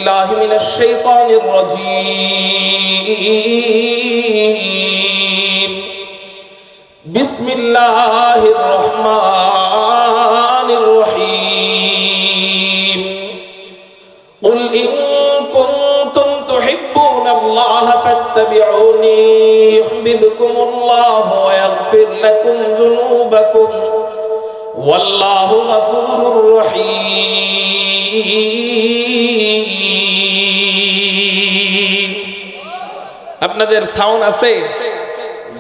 الله من الشيطان الرجيم بسم الله الرحمن الرحيم قل إن كنتم تحبون الله فاتبعوني يحببكم الله ويغفر لكم ذنوبكم والله غفور رحيم আপনাদের সাউন্ড আছে,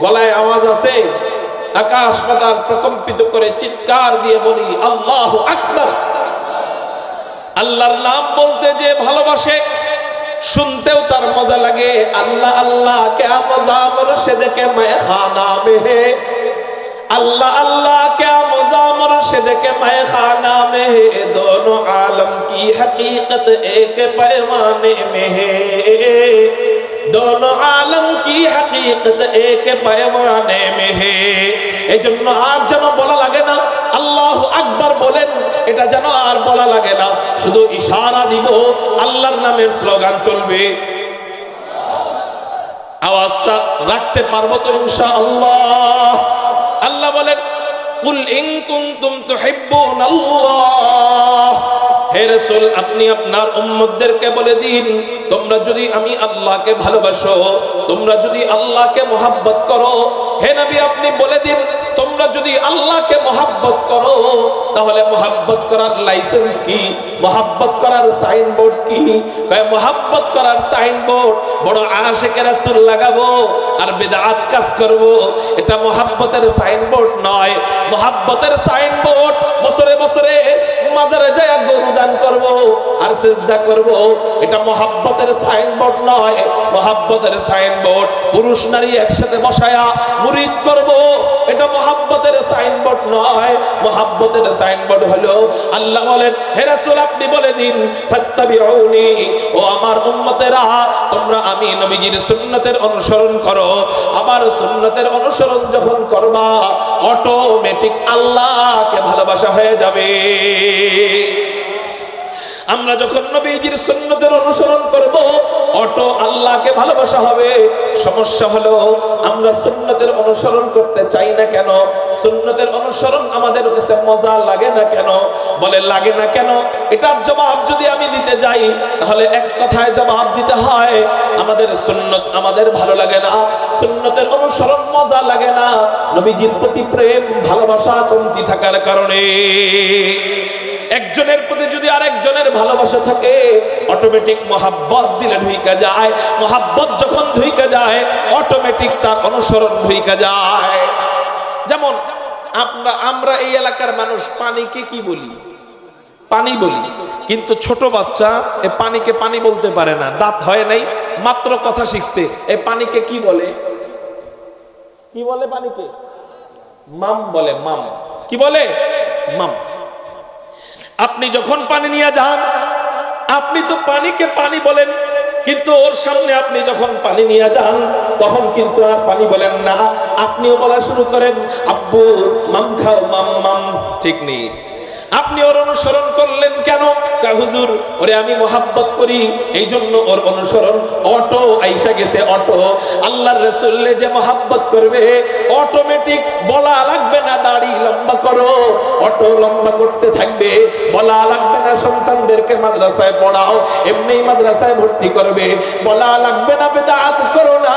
গলায় আওয়াজ আছে, আকাশ পাতাল প্রকম্পিত করে চিৎকার দিয়ে বলি আল্লাহু আকবার। আল্লাহর নাম বলতে যে ভালোবাসে, শুনতেও তার মজা লাগে। আল্লাহ আল্লাহ क्या मजा मुर्शिद के मैखाना में है, अल्लाह अल्लाह क्या मजा मुर्शिद के मैखाना में है, दोनों आलम की हकीकत एक पैमाने में है, दोनों आलम की हकीकत एक पैमाने में है। এজন্য আর যেন বলা লাগে না আল্লাহু আকবার বলেন, এটা যেন আর বলা লাগে না, শুধু ইশারা দিব, আল্লাহর নামের স্লোগান চলবে। আওয়াজটা রাখতে পারবো তো ইনশাআল্লাহ? আল্লাহ বলেন কুল ইন কুনতুম তুহিব্বুনাল্লাহ, হে রাসূল আপনি আপনার উম্মতদেরকে বলে দিন, তোমরা যদি আমি আল্লাহকে ভালোবাসো, তোমরা যদি আল্লাহকে মহব্বত করো, হে নবী আপনি বলে দিন তোমরা যদি আল্লাহকে মহব্বত করো, তাহলে মহব্বত করার লাইসেন্স কি, মহব্বত করার সাইনবোর্ড কি? মহব্বত করার সাইনবোর্ড বড় আশিকে রাসূল লাগাবো আর বিদআত কাজ করব, এটা মহব্বতের সাইনবোর্ড নয়। মহব্বতের সাইনবোর্ড বছরে বছরে মাজারে যায় গরু দান করব আর সিজদা করব, এটা মহব্বতের সাইনবোর্ড নয়। মহব্বতের সাইনবোর্ড পুরুষ নারী একসাথে বসায়া মুরিদ করব, এটা মহব্বতের সাইনবোর্ড নয়। মহব্বতের সাইনবোর্ড হলো আল্লাহ বলেন হে রাসূল আপনি বলে দিন ফাত্তাবিউনি, ও আমার উম্মতেরা তোমরা আমি নবীজির সুন্নতের অনুসরণ করো। আমার সুন্নতের অনুসরণ যখন করবা অটোমেটিক আল্লাহকে ভালোবাসা হয়ে যাবে। আমরা যখন নবীজির সুন্নতের অনুসরণ করব অটো আল্লাহকে ভালোবাসা হবে। সমস্যা হলো আমরা সুন্নতের অনুসরণ করতে চাই না কেন? সুন্নতের অনুসরণ আমাদের কাছে মজা লাগে না কেন? বলে লাগে না কেন, এটার জবাব যদি আমি দিতে যাই তাহলে এক কথায় জবাব দিতে হয় আমাদের সুন্নত আমাদের ভালো লাগে না, সুন্নতের অনুসরণ মজা লাগে না, নবীজির প্রতি প্রেম ভালোবাসা কমতি থাকার কারণে। একজনের প্রতি যদি আরেকজনের ভালোবাসা থাকে অটোমেটিক মহাব্বত দিলে ঢুইকা যায়। মহাব্বত যখন ঢুইকা যায় অটোমেটিক তার অনুসরণ ঢুইকা যায়। যেমন আমরা এই এলাকার মানুষ পানিকে কি বলি? পানি বলি, কিন্তু ছোট বাচ্চা এই পানিকে পানি বলতে পারে না, দাঁত হয় নাই, মাত্র কথা শিখছে। এই পানিকে কি বলে? কি বলে পানিকে? মাম বলে, মাম। কি বলে? মাম। আপনি যখন পানি নিয়ে যান আপনি তো পানিকে পানি বলেন, কিন্তু ওর সামনে আপনি যখন পানি নিয়ে যান তখন কিন্তু আর পানি বলেন না, আপনিও বলা শুরু করেন আব্বু মাম খাও, মাম মাম। ঠিক নেই? আপনি ওর অনুসরণ করলেন কেন? হুজুর ওরে আমি মহাব্বত করি এই জন্য ওর অনুসরণ। অটো আইসা গেছে, অটো। আল্লাহর রাসূলে যে মহাব্বত করবে অটোমেটিক বলা লাগবে না দাড়ি লম্বা করো, অটো লম্বা করতে থাকবে। বলা লাগবে না সন্তানদেরকে মাদ্রাসায় পড়াও, এমনি মাদ্রাসায় ভর্তি করবে। বলা লাগবে না বিদআত করো না,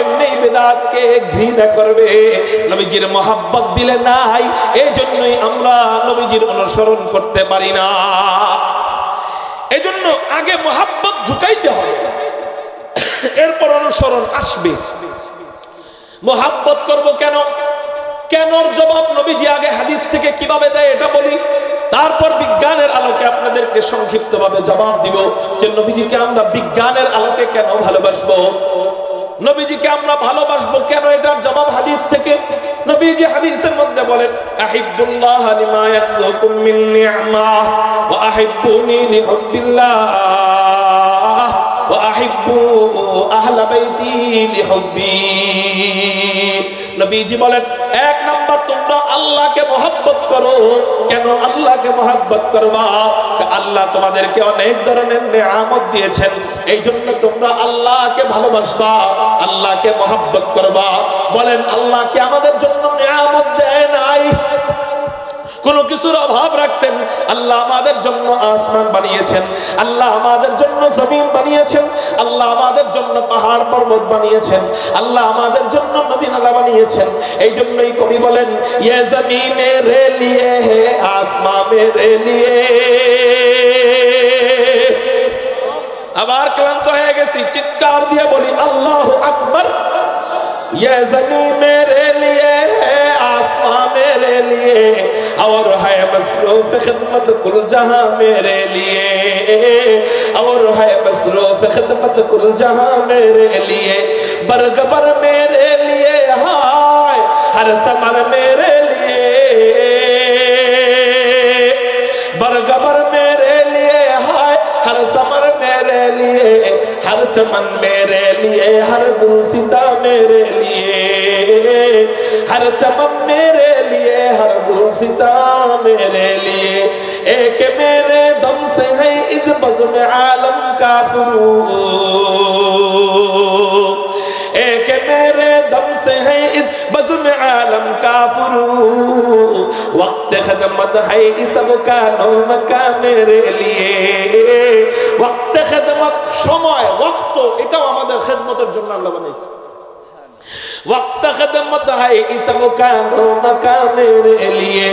এমনি বিদআতকে ঘৃণা করবে। নবীজির মহাব্বত দিলে নাই, এই জন্যই আমরা নবীজির অনুসরণ করতে পারি না। এজন্য আগে মহাব্বত ঢুকাইতে হবে, এরপর অনুসরণ আসবে। মহাব্বত করব কেন? কেনর জবাব নবীজি আগে হাদিস থেকে কিভাবে দেয় এটা বলি, তারপর বিজ্ঞানের আলোকে আপনাদেরকে সংক্ষিপ্তভাবে জবাব দিব যে নবীজিকে আমরা বিজ্ঞানের আলোকে কেন ভালোবাসবো, নবীজিকে আমরা ভালোবাসবো কেন, এটার জবাব হাদিস থেকে। নবীজি হাদিসের মধ্যে বলেন আহিব্বুল্লাহ লিমা ইয়াকুম মিন নি'মাহ ওয়া আহিব্বুনি লিহুব্বিল্লাহ ওয়া আহিব্বু আহলা বাইতি লিহুব্বি। নবীজি বলেন এক নাম্বার তোমরা আল্লাহকে মহব্বত করো। কেন আল্লাহকে মহব্বত করবা? আল্লাহ তোমাদেরকে অনেক ধরনের নেয়ামত দিয়েছেন, এই জন্য তোমরা আল্লাহকে ভালোবাসবা, আল্লাহকে মহব্বত করবা। বলেন, আল্লাহ কি আমাদের জন্য নেয়ামত দেয় নাই? কোন কিছুর অভাব রাখছেন? আল্লাহ আমাদের জন্য আসমান বানিয়েছেন, আল্লাহ আমাদের জন্য জমিন বানিয়েছেন, আল্লাহ আমাদের জন্য পাহাড় পর্বত বানিয়েছেন, আল্লাহ আমাদের জন্য নদী নালা বানিয়েছেন। এই জন্যই কবি বলেন, ইয়ে জমিন মেরে লিয়ে হে আসমান মেরে লিয়ে। আবার ক্লান্ত হয়ে গেছি, চিৎকার দিয়ে বলি আল্লাহু আকবার। ये ज़मीन मेरे लिए है, आसमां मेरे लिए, और है मसरूफ खिदमत कुल जहां मेरे लिए, और है मसरूफ खिदमत कुल जहां मेरे लिए। बरगबर मेरे लिए हाय, हर समर मेरे लिए, बरगबर मेरे लिए हाय, हर समर मेरे लिए, हर चमन मेरे लिए, हर गुलसिता मेरे लिए, हर चमन मेरे लिए, हर गुलसिता मेरे लिए। एक मेरे दम से है इस बज़्म आलम का फुरूक, एक मेरे दम से है इस बज़्म आलम का फुरूक। वक्त खिदमत है इस सबका नौम का मेरे लिए, वक्त खिदमत समय वक्त এটাও আমাদের খিদমতের জন্য আল্লাহ বানাইছে। वक्त खिदमत है इस सबका नौम का मेरे लिए,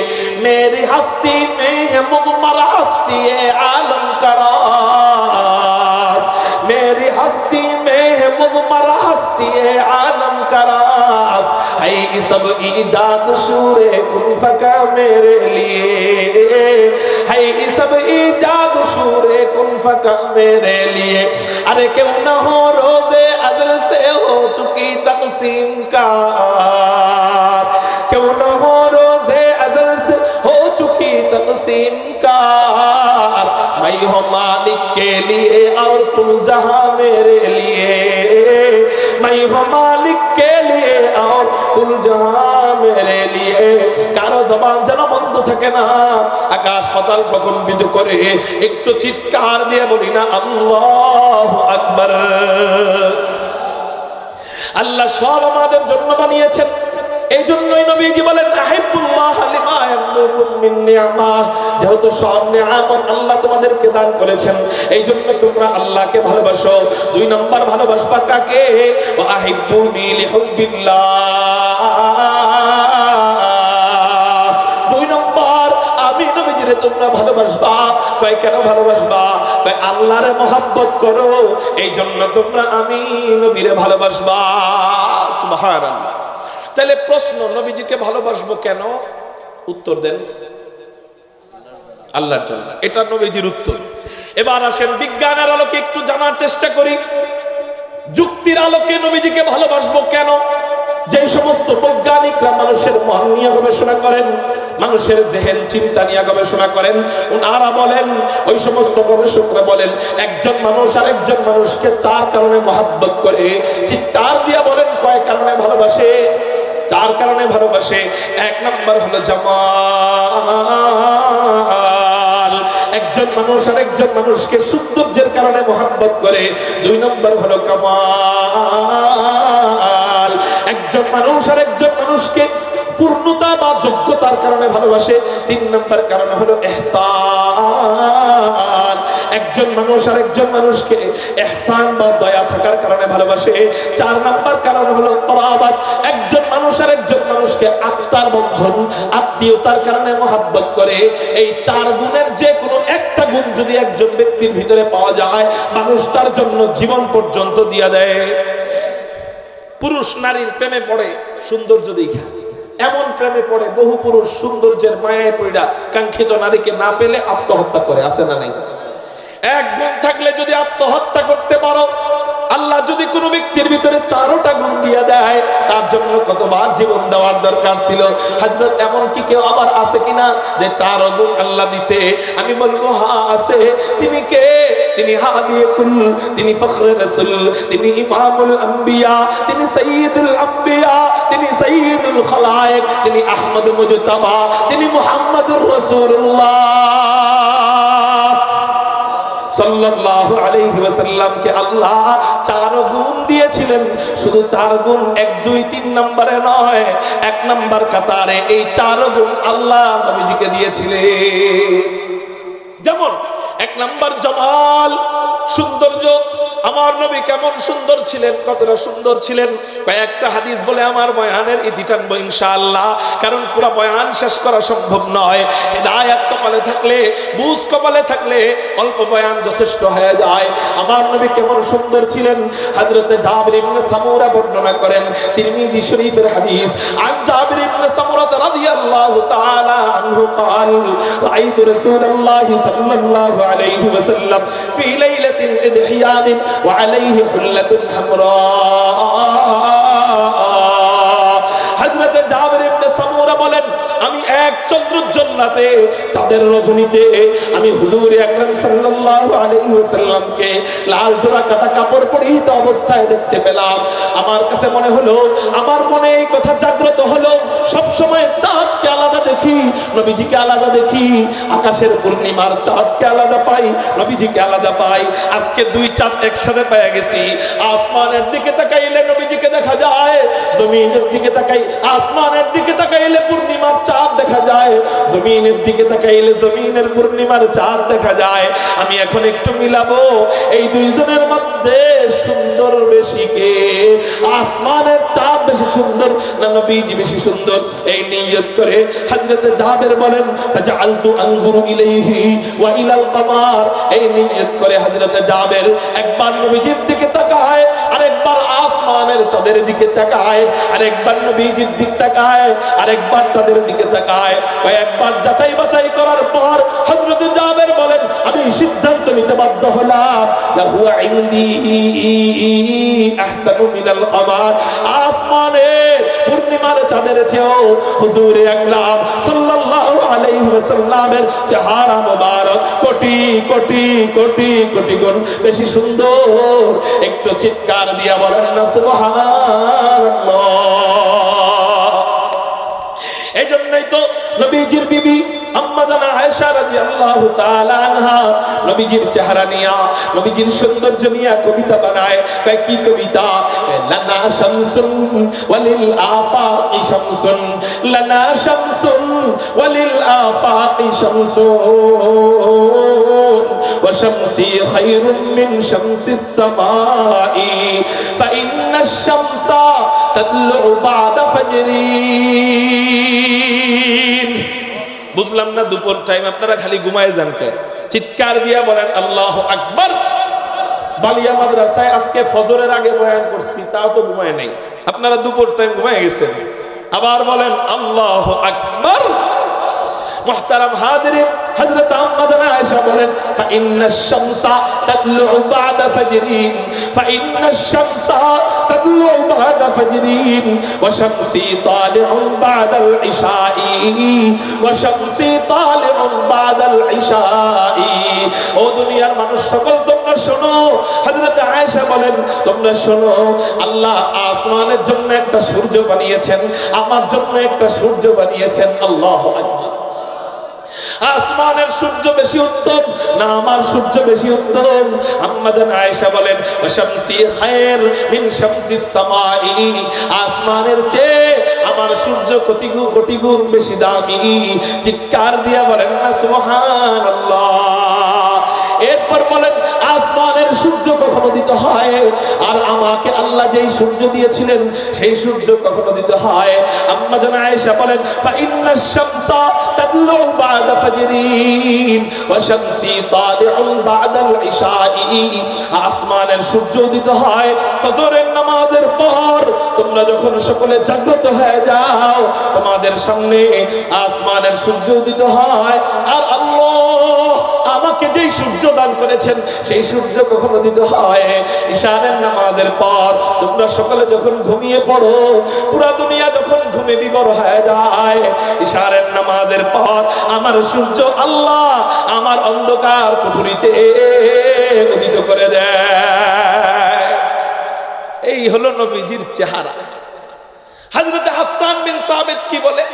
मेरी हस्ती में है मुज़म्मर हस्ती आलम का राज, मेरी हस्ती में है मुज़म्मर हस्ती आलम का राज। है ये सब ईजाद शूरे कुन फका मेरे लिए, है ये सब ईजाद शूरे कुन फका मेरे लिए। अरे क्यों न हो रोज़े अज़ल से हो चुकी तक़सीम का, क्यों न हो रोज़े अज़ल से हो चुकी तक़सीम का। मैं हूँ मालिक के लिए और कुल जहां मेरे लिए, मैं हूँ मालिक के लिए और कुल जहां मेरे लिए। কারো জবান যেন বন্ধ থাকে না, আকাশ পাতাল প্রকম্পিত করে একটু চিৎকার দিয়ে বলি না আল্লাহু আকবার। আল্লাহ সব আমাদের জন্য বানিয়েছেন, এই জন্যই নবীজি বলেন আহিবুল্লাহ লিমা ইয়ামলুকুম মিন নি'মা, যেহেতু সব নিয়ামত আল্লাহ তোমাদেরকে দান করেছেন, এই জন্য তোমরা আল্লাহকে ভালোবাসো। দুই নাম্বার ভালোবাসবা কাকে? ওয়া আহিব্বুনি লিহুব্বিল্লাহ। দুই নাম্বার আমি নবীজিরে তোমরা ভালোবাসবা। কয় কেন ভালোবাসবা? কয় আল্লাহরে মহব্বত করো, এই জন্য তোমরা আমি নবীরে ভালোবাসবা। সুবহানাল্লাহ। তাহলে প্রশ্ন, নবীজিকে ভালোবাসবো কেন? উত্তর দেন, আল্লাহর জন্য। এটা নবীজির উত্তর। এবার আসেন বিজ্ঞানের আলোকে একটু জানার চেষ্টা করি, যুক্তির আলোকে নবীজিকে ভালোবাসবো কেন? যে সমস্ত বৈজ্ঞানিকরা মানুষের মন নিয়ে গবেষণা করেন, মানুষের জেহেন চিন্তা নিয়ে গবেষণা করেন, ওনারা বলেন, ওই সমস্ত গবেষকরা বলেন, একজন মানুষ আরেকজন মানুষকে চার কারণে মহব্বত করে। চিৎকার দিয়ে বলেন কয় কারণে ভালোবাসে? চার কারণে ভালোবাসে। এক নম্বর হলো জামাল, একজন মানুষ আরেকজন মানুষকে সৌন্দর্যের কারণে মহব্বত করে। দুই নম্বর হলো কামাল, একজন মানুষ আরেকজন মানুষকে পূর্ণতা বা যোগ্যতার কারণে ভালোবাসে। তিন নম্বর কারণ হলো ইহসান, একজন মানুষ আরেকজন মানুষকে ইহসান বা দয়া থাকার কারণে ভালোবাসে। চার নম্বর কারণ হলো করাবাত, একজন মানুষ আরেকজন মানুষকে আত্মার বন্ধন আত্মীয়তার কারণে মহব্বত করে। এই চার গুণের যে কোনো একটা গুণ যদি একজন ব্যক্তির ভিতরে পাওয়া যায়, মানুষ তার জন্য জীবন পর্যন্ত দিয়ে দেয়। পুরুষ নারীর প্রেমে পড়ে সৌন্দর্য দেখা, এমন প্রেমে পড়ে বহু পুরুষ সৌন্দর্যের মায়ায় পড়া কাঙ্ক্ষিত নারীকে না পেলে আত্মহত্যা করে। আছে না নাই? এক গুণ থাকলে যদি আত্মহত্যা করতে পারো, আল্লাহ যদি কোনো ব্যক্তির ভিতরে 4টা গুণ দিয়ে দেয়, তার জন্য কতবার জীবন দেওয়ার দরকার ছিল। হযরত এমন কি কেউ আবার আছে কিনা যে 4 গুণ আল্লাহ দিছে? আমি বলবো হ্যাঁ আছে। তিনি কে? তিনি হাদিয়ে কুল, তিনি ফখরে রাসূল, তিনি ইমামুল আম্বিয়া, তিনি সাইয়্যিদুল আম্বিয়া, তিনি সাইয়্যিদুল খালায়েক, তিনি আহমদ মুজতাবা, তিনি মুহাম্মদুর রাসূলুল্লাহ সাল্লাল্লাহু আলাইহি ওয়াসাল্লামকে আল্লাহ 4 গুণ দিয়েছিলেন। শুধু 4 গুণ 1 2 3 নম্বরে নয়, 1 নম্বর কাতারে এই 4 গুণ আল্লাহ নবীজিকে দিয়েছিলেন। যেমন 1 নম্বর জামাল, সৌন্দর্য। আমার নবী কেমন সুন্দর ছিলেন, কতটা সুন্দর ছিলেন, কয়েকটা হাদিস বলে আমার বয়ানের ইতি টানবো ইনশাআল্লাহ, কারণ পুরো বয়ান শেষ করা সম্ভব নয়। হিদায়াত কপালে থাকলে, বুঝ কপালে থাকলে অল্প বয়ান যথেষ্ট হয়ে যায়। আমার নবী কেমন সুন্দর ছিলেন, হযরত জাবির ইবনে সামুরা বর্ণনা করেন, তিরমিজি শরীফের হাদিস। আন জাবির ইবনে সামুরা রাদিয়াল্লাহু তাআলা আনহু قال রাআইতু রাসূলুল্লাহি সাল্লাল্লাহু আলাইহি ওয়াসাল্লাম ফি লাইলাতিন ইদহিয়ান وعليه حلة حمراء। হযরত জাবির ইবনে সামুরা বলেন, আমি এক চন্দ্রোজ্জ্বল রাতে, চাঁদের রজনীতে আমি হুজুর আকরাম সাল্লাল্লাহু আলাইহি ওয়াসাল্লামকে লাল ধরা কাটা কাপড় পরিহিত অবস্থায় দেখতে পেলাম। আমার কাছে মনে হলো, আমার মনে এই কথা জাগ্রত হলো, সব সময় চাঁদকে আলাদা দেখি, নবীজিকে আলাদা দেখি, আকাশের পূর্ণিমার চাঁদকে আলাদা পাই, নবীজিকে আলাদা পাই। আজকে 2 চাঁদ একসাথে পেয়ে গেছি। আসমানের দিকে তাকাইলে নবীজিকে দেখা যায়, জমিনের দিকে তাকাই, আসমানের দিকে তাকাইলে পূর্ণিমার চাঁদ দেখা যায়, জমিনের দিকে তাকাইলে জমিনের পূর্ণিমার চাঁদ দেখা যায়। আমি এখন একটু মিলাবো, এই 2 জনের মধ্যে সুন্দর বেশি কে? আসমানের চাঁদ বেশি সুন্দর না নবীজি বেশি সুন্দর? এই নিয়ত করে হযরত জাবির বলেন, ফাজআলতু আনজুরু ইলাইহি ওয়া ইলাল কমার। এই নিয়ত করে হযরত জাবির একবার নবীজির দিকে তাকায়, আরেকবার আসমানের চাঁদের দিকে তাকায়, আরেকবার নবীজির দিকে তাকায়, আরেকবার চাঁদের দিকে তাকায়। কয়েকবার যাচাই বাছাই করার পর হযরত জাবির বলেন, আমি সিদ্ধান্ত নিতে বাধ্য হলাম, লাহু ইনদি আহসানু মিনাল কমার। আসমানের পূর্ণিমার চাঁদের চেয়েও হুজুর আকরাম সাল্লাল্লাহু আলাইহি ওয়াসাল্লামের চেহারা মোবারক কোটি কোটি কোটি কোটি গুণ বেশি সুন্দর। একটু চিৎকার দিয়া বলেন না সুবহানাল্লাহ। এইজন্যই তো নবীজির বিবি আম্মা জানা আয়েশা রাদিয়াল্লাহু তাআলা আনহা নবীজির চেহারা নিয়া, নবীজির সৌন্দর্য নিয়া কবিতা বানায়। কয় কি কবিতা? লানা শামসুন ওয়ালিল আফাকি শামসুন, লানা শামসুন ওয়ালিল আফাকি শামসুন ওয়া শামসি খায়রুম মিন শামসিস সামাই ফাইন্নাশ শামসা তাতলু বা'দা ফাজরিন। বুঝলাম না, দুপুর টাইম আপনারা খালি ঘুমায় যান কে? চিৎকার দিয়া বলেন আল্লাহু আকবার। বালিয়া মাদ্রাসায় আজকে ফজরের আগে বয়ান করছি, তাও তো ঘুমায় নাই। আপনারা দুপুর টাইম ঘুমায় গেছেন। আবার বলেন আল্লাহু আকবার। মুহতারাম হাজিরিন, হযরত আম্মা জানা আয়েশা বলেন, ফাইন্নাশ শামসা তাতলু বা'দা ফাজরিন, ফাইন্নাশ শামসা তাতলু বা'দা ফাজরিন ওয়া শামসি তালিউন বা'দাল ইশাই, ওয়া শামসি তালিউন বা'দাল ইশাই। ও দুনিয়ার মানুষ সকল তোমরা শোনো, হযরত আয়েশা বলেন তোমরা শোনো, আল্লাহ আসমানের জন্য একটা সূর্য বানিয়েছেন, আমার জন্য একটা সূর্য বানিয়েছেন। আল্লাহু আকবার। আসমানের সূর্য বেশি উত্তম না আমার সূর্য বেশি উত্তম? আম্মা জান আয়েশা বলেন, শামসি খায়র মিন শামসিস সামাই। আসমানের চেয়ে আমার সূর্য কোটি গুণ বেশি দামি। চিৎকার দিয়া বলেন না সুবহানাল্লাহ। এরপর বলেন, আসমানের সূর্য কখনো দিতে হয়, আর আমাকে আল্লাহ যেই সূর্য দিয়েছিলেন সেই সূর্য কখনো দিতে হয়। আম্মা জান আয়েশা বলেন, ফাইন্নাশ শামসা তাতলু বা'দা ফাজরিন ওয়া শামসি তালিউন বা'দাল ইশাই। আসমানের সূর্য দিতে হয় ফজরের নামাজের পর। তোমরা যখন সকলে জাগ্রত হয়ে যাও, তোমাদের সামনে আসমানের সূর্য দিতে হয়। আর আল্লাহ আমাকে যেই সূর্য দান করেছেন সেই সূর্য কখনো দিতে হয় ইশারের নামাজের পর। তোমরা সকালে যখন ঘুমিয়ে পড়ো, পুরা দুনিয়া যখন ঘুমে বিবর হয়ে যায়, ইশারের নামাজের পর আমার সূর্য আল্লাহ আমার অন্ধকার কুঠুরিতে উদিত করে দেয়। এই হলো নবীজির চেহারা। হযরত হাসান বিন সাবিত কি বলে?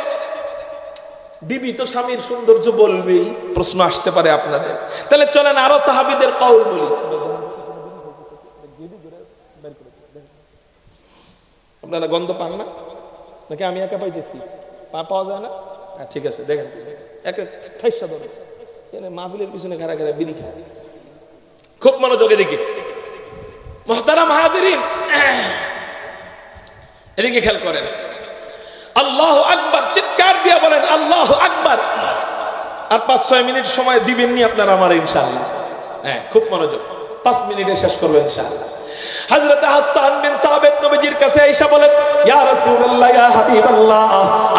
বিবি তো স্বামীর সৌন্দর্য বলবেই, প্রশ্ন আসতে পারে আপনাদের। তাহলে চলেন আরো সাহাবীদের কওল বলি। আপনারা গন্ধ পান না নাকি আমি একা পাইতেছি? পাওয়া যায় না? হ্যাঁ ঠিক আছে, দেখেন একে ঠাইসা ধরে মাহফিলের পিছনে ঘাড়া ঘাড়া বিড়ি খায়। খুব মনোযোগে দেখি মুহতারাম হাজিরিন, এদিকে খেয়াল করেন। আল্লাহু আকবার চিৎকার দিয়ে বলেন আল্লাহু আকবার। আর 5-6 মিনিট সময় দিবেননি আপনারা আমার ইনশাআল্লাহ। হ্যাঁ খুব মনোযোগ, 5 মিনিটে শেষ করব ইনশাআল্লাহ। হযরত হাসান বিন সাবিত নবীজির কাছে আয়েশা বলেন, ইয়া রাসূলুল্লাহ, ইয়া হাবিবাল্লাহ,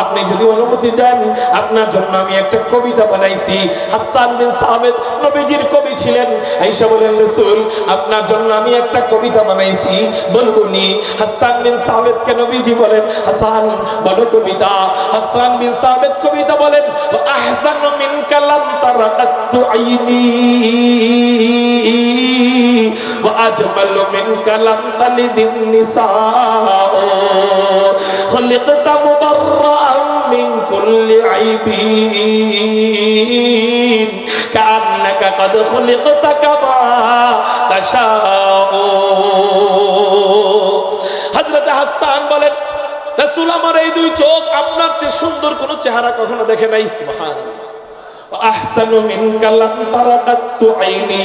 আপনি যদি অনুমতি দেন আপনার জন্য আমি একটা কবিতা বানাইছি। হাসান বিন সাবিত নবীজির কবি ছিলেন। আয়েশা বলেন, রাসূল আপনার জন্য আমি একটা কবিতা বানাইছি, বলবনি? হাসান বিন সাবিতকে নবীজি বলেন, হাসান বলো কবিতা। হাসান বিন সাবিত কবিতা বলেন, আহসানু মিন কালাম তারাকাতু আইনি ওয়া আজমালু মিন কালাম তালিদিন নিসাও খলিকতা মুবাররাআন মিন কুল্লি আইবিন কান্নাকা কদ খলিকতা কামা তাশাউ। হযরত হাসান বলেন, রাসূল আমার এই দুই চোখ আপনার চেয়ে সুন্দর কোন চেহারা কখনো দেখে নাই। সুবহানাল্লাহ। আহসানু মিন কালাম তারাকাতু আইনি,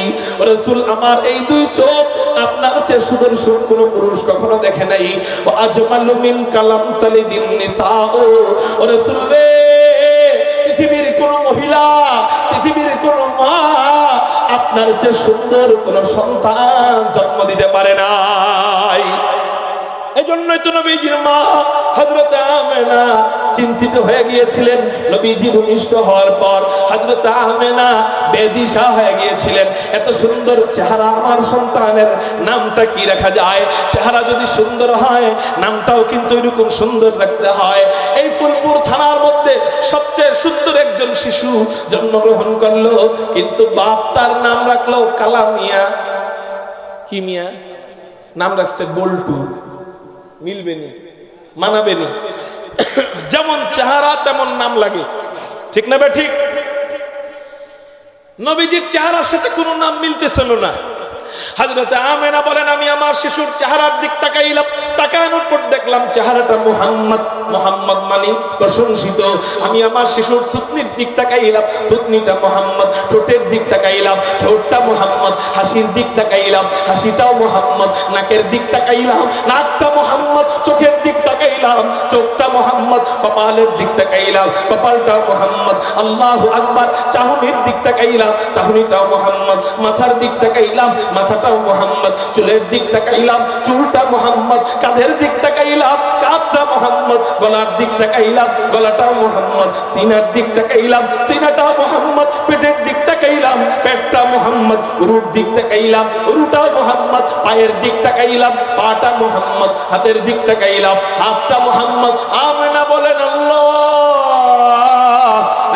রাসূল আমার এই দুই চোখ আপনার চেয়ে সুদর্শন কোন পুরুষ কখনো দেখে নাই। ওয়া আজমালু মিন কালাম তালিদিন নিসাও, রাসূল রে পৃথিবীর কোন মহিলা, পৃথিবীর কোন মা আপনার চেয়ে সুন্দর কোন সন্তান জন্ম দিতে পারে নাই। এজন্যই তো নবীজির মা হযরত আমেনা চিন্তিত হয়ে গিয়েছিলেন। নবীজি ভূমিষ্ঠ হওয়ার পর হযরত আমেনা বেদিশা হয়ে গিয়েছিলেন। এত সুন্দর চেহারা আমার সন্তানের নামটা কি রাখা যায়? চেহারা যদি সুন্দর হয় নামটাও কিন্তু এরকম সুন্দর রাখতে হয়। এই ফুলপুর থানার মধ্যে সবচেয়ে সুন্দর একজন শিশু জন্মগ্রহণ করলো, কিন্তু বাপ তার নাম রাখলো কালা মিয়া। কি মিয়া? নাম রাখছে বল্টু। মিলবেনি, মানাবেনি। যেমন চেহারা তেমন নাম লাগে, ঠিক না? ঠিক। নবীজির চেহারার সাথে কোনো নাম মিলতেছিল না। হযরত আমেনা বলেন, আমি আমার শিশুর চেহারার দিক তাকাইলাম, তাকানোর পর দেখলাম চেহারাটা মুহাম্মদ। মুহাম্মদ মানে প্রশংসিত। আমি আমার শিশুর থুতনির দিক তাকাইলাম, থুতনিটা মুহাম্মদ। ঠোঁটের দিক তাকাইলাম, ঠোঁটটা মুহাম্মদ। হাসির দিক তাকাইলাম, হাসিটাও মুহাম্মদ। নাকের দিক তাকাইলাম, নাকটা মুহাম্মদ। চোখের দিক তাকাইলাম, চোখটা মুহাম্মদ। কপালের দিক তাকাইলাম, কপালটাও মুহাম্মদ। আল্লাহু আকবার। চাহনির দিক তাকাইলাম, চাহনিটাও মুহাম্মদ। মাথার দিক তাকাইলাম, মাথাটাও মুহাম্মদ। চুলের দিক তাকাইলাম, চুলটা মুহাম্মদ। কাঁধের দিক তাকাইলাম, কাঁধটা মুহাম্মদ। গলার দিক তাকাইলাম, গলাটাও মুহাম্মদ। সিনার দিক তাকাইলাম, সিনাটাও মুহাম্মদ। পেটের দিক তাকাইলাম, পেটটা মুহাম্মদ। উরুর দিক তাকাইলাম, উরুটাও মুহাম্মদ। পায়ের দিক তাকাইলাম, পাটা মুহাম্মদ। হাতের দিক তাকাইলাম, হাতটা মুহাম্মদ। আমেনা বলেন, আল্লাহ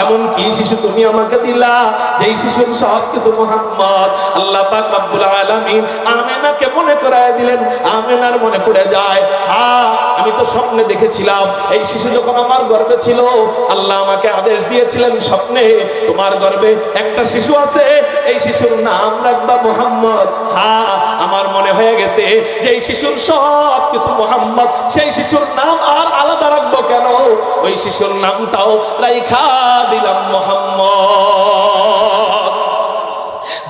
এমন কি শিশু তুমি আমাকে দিলা যেই শিশুর সব কিছু মুহাম্মদ। আল্লাহ পাক রব্বুল আলামিন আমেনাকে মনে করায় দিলেন। আমেনার মনে পড়ে যায়, হ্যাঁ আমি তো স্বপ্নে দেখেছিলাম এই শিশু যখন আমার গর্ভে ছিল, আল্লাহ আমাকে আদেশ দিয়েছিলেন স্বপ্নে, তোমার গর্ভে একটা শিশু আছে, এই শিশুর নাম রাখবা মুহাম্মদ। হ্যাঁ আমার মনে হয়ে গেছে যেই শিশুর সব কিছু মুহাম্মদ, সেই শিশুর নাম আর আলাদা রাখবো কেন? ওই শিশুর নামটাও রাইখা দিলাম মুহাম্মদ।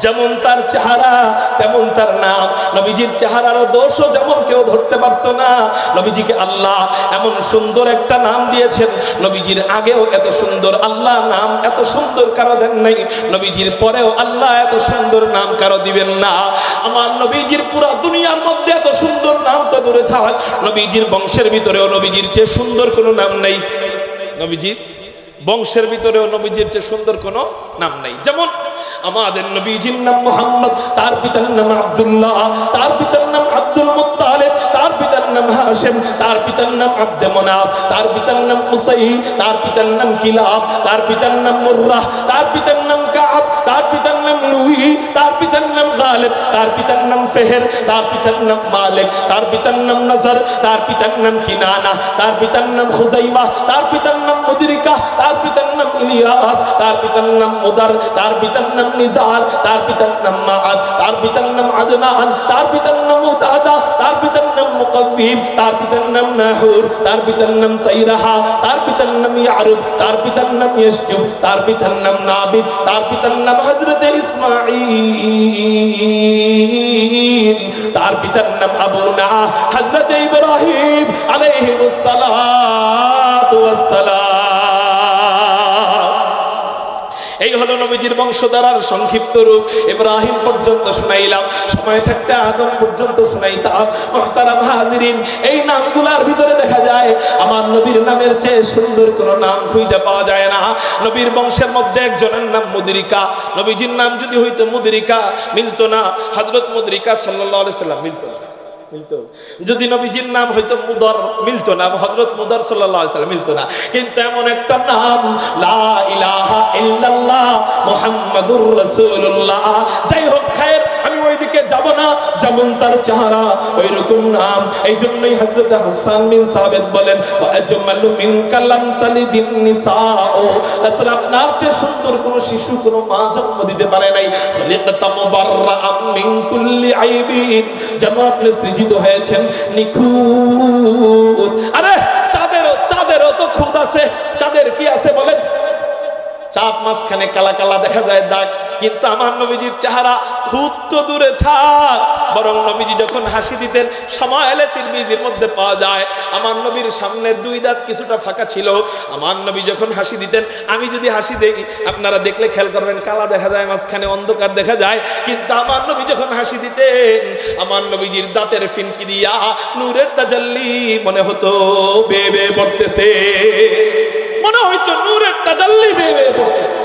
যেমন তার চেহারা তেমন তার নাম। নবীজির চেহারার দোষও যেমন কেউ ধরতে পারতো না, নবীজিকে আল্লাহ এমন সুন্দর একটা নাম দিয়েছেন। নবীজির আগেও এত সুন্দর আল্লাহ নাম এত সুন্দর কারো দেন নাই, নবীজির পরেও আল্লাহ এত সুন্দর নাম কারো দিবেন না। আমার নবীজির পুরো দুনিয়ার মধ্যে এত সুন্দর নাম তো দূরে থাক, নবীজির বংশের ভিতরেও নবীজির চেয়ে সুন্দর কোনো নাম নেই। নবীজির বংশের ভিতরেও নবীজির চেয়ে সুন্দর কোনো নাম নাই। যেমন আমাদের নবীজির নাম মুহাম্মদ, তার পিতার নাম আব্দুল্লাহ, তার পিতার নাম আব্দুল মুত্তালিব, তার পিতার নাম হাশিম, তার পিতার নাম আব্দে মুনাফ, তার পিতার নাম কুসাই, তার পিতার নাম কিলাব, তার পিতার নাম মুররাহ, তার পিতার নাম কাব, তার পিতার নাম লুই, তার পিতার নাম গালিব, তার পিতার নাম ফেহের, তার পিতার নাম মালিক, তার পিতার নাম নজর, তার পিতার নাম কিনানা, তার পিতার নাম খুজাইমা, তার পিতার নাম মুদরিকা, তার পিতার নাম ইলিয়াস, তার পিতার নাম মুদার, তার পিতার নাম নিজার, তার পিতার নাম মাআদ, তার পিতার নাম আদনান, তার পিতার নাম মুতাদা, তার পিতার নাম মুকাব্বিব, তার পিতার নাম নাহুর, তার পিতার নাম তাইরাহা, তার পিতার নাম ইয়ারুব, তার পিতার নাম ইয়াসজুব, তার পিতার নাম নাবিদ, তার পিতার নাম হযরত ইসমাঈল, তার পিতার নাম আবুনা হযরত ইব্রাহিম আলাইহিস সালাতু ওয়াস সালাম। এই হলো নবীজির বংশধারার সংক্ষিপ্ত রূপ। ইব্রাহিম পর্যন্ত শুনাইলাম, সময় থাকতে আদম পর্যন্ত শুনাইতাম। মুহতারাম হাজিরিন, এই নামগুলোর ভিতরে দেখা যায় আমার নবীর নামের চেয়ে সুন্দর কোনো নাম খুঁজে পাওয়া যায় না। নবীর বংশের মধ্যে একজনের নাম মুদরিকা, নবীজির নাম যদি হইতো মুদরিকা মিলতো না, হযরত মুদরিকা সাল্লাল্লাহু আলাইহি সাল্লাম মিলতো না, মিলতো। যদি নবীজির নাম হয়তো মুদর মিলতো না, হযরত মুদর সাল্লাল্লাহু আলাইহি সাল্লাম মিলতো না। কিন্তু এমন একটা নাম, লা ইলাহা ইল্লাল্লাহ মুহাম্মাদুর রাসূলুল্লাহ। যাই হোক খায়ের, আমি ওইদিকে যাব না, যেমন তার চেহারা ওই রকম নাম। এই জন্যই হযরত হাসান বিন সাবিত বলেন, ওয়া আজমালু মিন কালাম তালিদিন নিসাও, রাসূল আপনার চেয়ে সুন্দর কোন শিশু কোন মা জন্ম দিতে পারে নাই। খলিকাতা মুবাররাআম মিন কুল্লি আইবিন, যেন আপনি সৃজিত হয়েছেন নিখুঁত। আরে চাঁদেরও তো খুদ আছে। চাঁদের কি আছে বলেন? চাঁদ মাঝখানে কালা কালা দেখা যায় দাগ, কিন্তু আমার নবীজির চেহারা খুদ তো দূরে থাক, বরং নবীজি যখন হাসি দিতেন, সময় এলে তিরমিজির মধ্যে পাওয়া যায় আমার নবীর সামনের দুই দাঁত কিছুটা ফাঁকা ছিল। আমার নবী যখন হাসি দিতেন, আমি যদি হাসি দেই, আপনারা দেখলে খেয়াল করবেন কালা দেখা যায়, মাঝখানে অন্ধকার দেখা যায়, কিন্তু আমার নবী যখন হাসি দিতেন, আমার নবীজির দাঁতের ফিনকি দিয়া নূরের তাজাল্লি মনে হতো বেয়ে বেয়ে পড়তেছে, মনে হইতো নূরের তাজাল্লি বেয়ে বেয়ে পড়তেছে।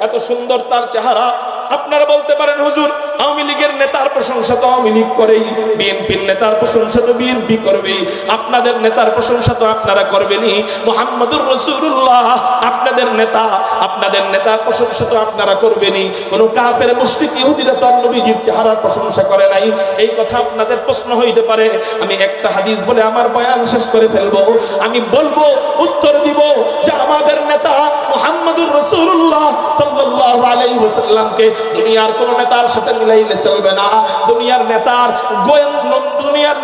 এত সুন্দর তার চেহারা। আপনারা বলতে পারেন হুজুর, আওয়ামী লীগের নেতার প্রশংসা তো আওয়ামী লীগ করেই, বিএনপির নেতার প্রশংসা তো বিএনপি করবেই, আপনাদের নেতার প্রশংসা তো আপনারা করবেনই। মুহাম্মদুর রাসূলুল্লাহ আপনাদের নেতা, আপনাদের নেতার প্রশংসা তো আপনারা করবেনই। কোন কাফের মুশরিক ইহুদিরা তো নবীজির চেহারার প্রশংসা করে নাই। এই কথা আপনাদের প্রশ্ন হইতে পারে। আমি একটা হাদিস বলে আমার বয়ান শেষ করে ফেলবো। আমি বলবো, উত্তর দিব যে আমাদের নেতা মুহাম্মদুর রাসূলুল্লাহ সাল্লাল্লাহু আলাইহি ওয়াসাল্লামকে দুনিয়ার কোন নেতার সাথে মিলাইলে চলবে না। দুনিয়ার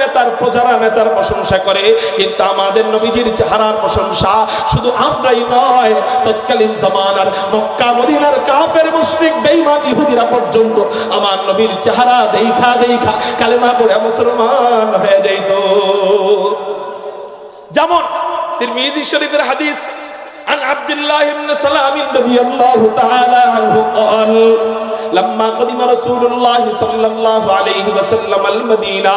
নেতার প্রজারা নেতার প্রশংসা করে, কিন্তু আমাদের নবীজির চেহারার প্রশংসা শুধু আমরাই নয়, তৎকালীন জামানার মক্কা মদিনার কাফের মুশরিক বেঈমান ইহুদিরা পর্যন্ত আমার নবীর চেহারা দেখা দেখা কালেমা পড়ে মুসলমান হয়ে যাইত। যেমন তিরমিজি শরীফের হাদিস, عن عبد الله بن سلام رضي الله تعالى عنه قال لما قدم رسول الله صلى الله عليه وسلم المدينة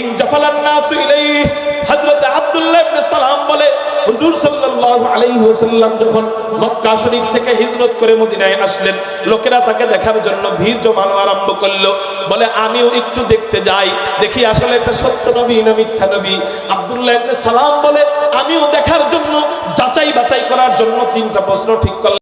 انجفل الناس إليه। হযরত আব্দুল্লাহ ইবনে সালাম বলে, হুজুর সাল্লাল্লাহু আলাইহি ওয়াসাল্লাম যখন মক্কা শরীফ থেকে হিজরত করে মদিনায় আসলেন, লোকেরা তাকে দেখার জন্য ভিড় জমানো আরম্ভ করলো। বলে আমিও একটু দেখতে যাই, দেখি আসলে এটা সত্য নবী না মিথ্যা নবী। আব্দুল্লাহ ইবনে সালাম বলে, আমিও দেখার জন্য যাচাই বাছাই করার জন্য তিনটা প্রশ্ন ঠিক করলাম।